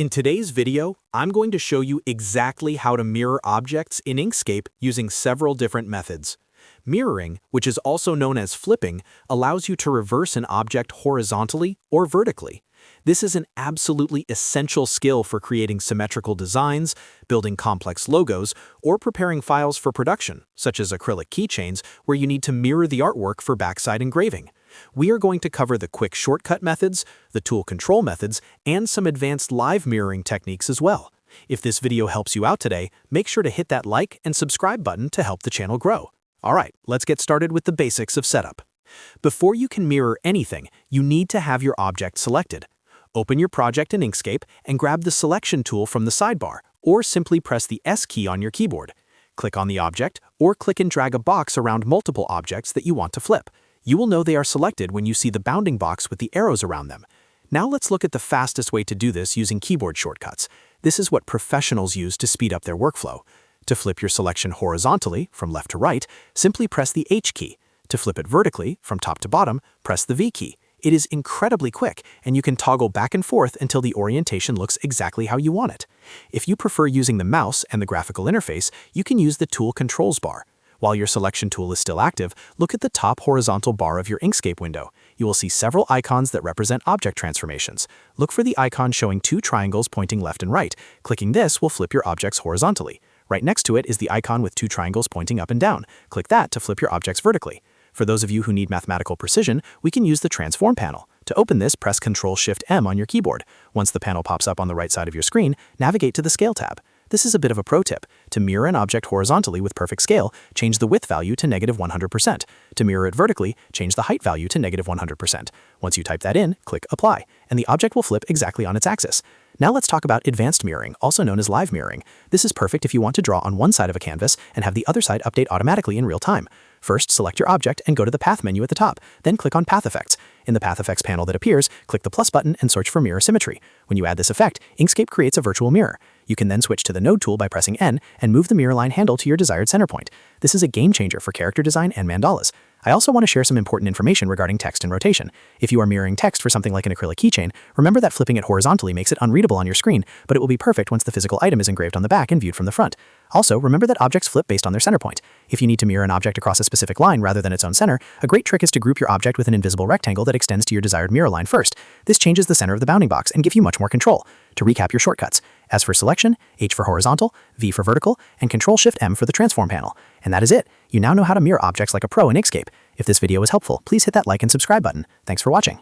In today's video, I'm going to show you exactly how to mirror objects in Inkscape using several different methods. Mirroring, which is also known as flipping, allows you to reverse an object horizontally or vertically. This is an absolutely essential skill for creating symmetrical designs, building complex logos, or preparing files for production, such as acrylic keychains, where you need to mirror the artwork for backside engraving. We are going to cover the quick shortcut methods, the tool control methods, and some advanced live mirroring techniques as well. If this video helps you out today, make sure to hit that like and subscribe button to help the channel grow. Alright, let's get started with the basics of setup. Before you can mirror anything, you need to have your object selected. Open your project in Inkscape and grab the selection tool from the sidebar, or simply press the S key on your keyboard. Click on the object, or click and drag a box around multiple objects that you want to flip. You will know they are selected when you see the bounding box with the arrows around them. Now let's look at the fastest way to do this using keyboard shortcuts. This is what professionals use to speed up their workflow. To flip your selection horizontally, from left to right, simply press the H key. To flip it vertically, from top to bottom, press the V key. It is incredibly quick, and you can toggle back and forth until the orientation looks exactly how you want it. If you prefer using the mouse and the graphical interface, you can use the Tool Controls bar. While your selection tool is still active, look at the top horizontal bar of your Inkscape window. You will see several icons that represent object transformations. Look for the icon showing two triangles pointing left and right. Clicking this will flip your objects horizontally. Right next to it is the icon with two triangles pointing up and down. Click that to flip your objects vertically. For those of you who need mathematical precision, we can use the Transform panel. To open this, press Ctrl-Shift-M on your keyboard. Once the panel pops up on the right side of your screen, navigate to the Scale tab. This is a bit of a pro tip. To mirror an object horizontally with perfect scale, change the width value to -100%. To mirror it vertically, change the height value to -100%. Once you type that in, click Apply, and the object will flip exactly on its axis. Now let's talk about advanced mirroring, also known as live mirroring. This is perfect if you want to draw on one side of a canvas and have the other side update automatically in real time. First, select your object and go to the Path menu at the top, then click on Path Effects. In the Path Effects panel that appears, click the plus button and search for Mirror Symmetry. When you add this effect, Inkscape creates a virtual mirror. You can then switch to the Node tool by pressing N and move the mirror line handle to your desired center point. This is a game changer for character design and mandalas. I also want to share some important information regarding text and rotation. If you are mirroring text for something like an acrylic keychain, remember that flipping it horizontally makes it unreadable on your screen, but it will be perfect once the physical item is engraved on the back and viewed from the front. Also, remember that objects flip based on their center point. If you need to mirror an object across a specific line rather than its own center, a great trick is to group your object with an invisible rectangle that extends to your desired mirror line first. This changes the center of the bounding box and gives you much more control. To recap your shortcuts, S for selection, H for horizontal, V for vertical, and Ctrl-Shift-M for the Transform panel. And that is it. You now know how to mirror objects like a pro in Inkscape. If this video was helpful, please hit that like and subscribe button. Thanks for watching.